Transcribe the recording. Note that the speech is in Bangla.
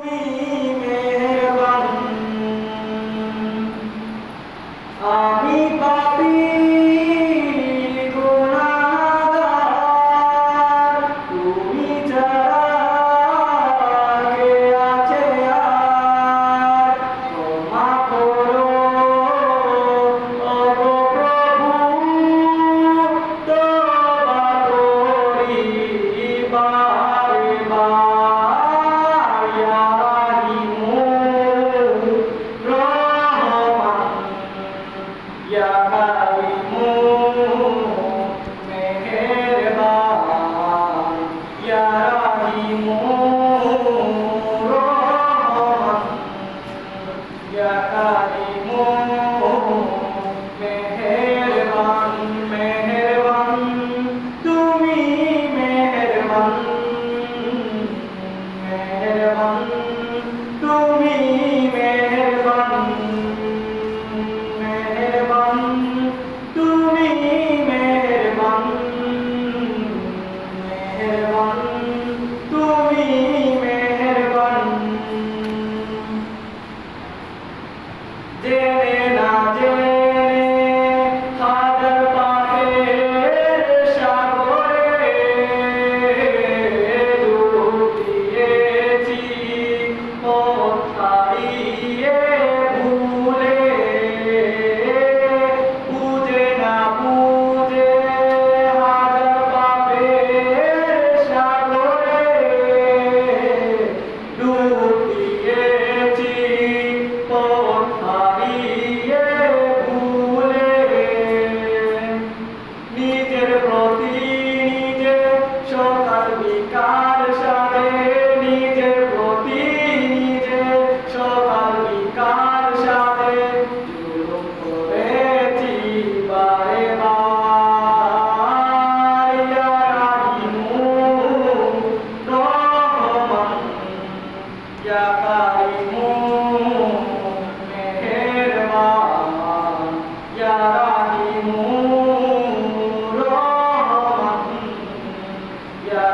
মেহেরবান আমি পাপী গুনাহগার তুমি ছাড়া কে আছে আর ক্ষমা করো ওগো প্রভু তওবা করি বারে বার ইয়া রাহিমু রহমান ইয়া কারিমু মেহেরবান ইয়া রাহিমু রহমান ইয়া কারিমু মেহেরবান মেহেরবান তুমি মেহেরবান মেহেরবান তুমি মেহেরবান মেহেরবান তুমি মেহেরবান মেহেরবান তুমি মেহেরবান জেনে না জেনে হাজার পাপের সাগরে ডুব দিয়েছি পথ হারিয়ে ভুলে বুঝে না বুঝে হাজার পাপের সাগরে ডুব দিয়েছি পথ হারিয়ে ভুলে নিজের প্রতি নিজে সকাল বিকাল সাধে নিজের প্রতি নিজে সকাল বিকাল সাধে জুলুম করেছি বারে বার ইয়া রাহিমু রহমান ইয়া কারিমু মেহেরবান ইয়া রাহিমু রহমান ইয়া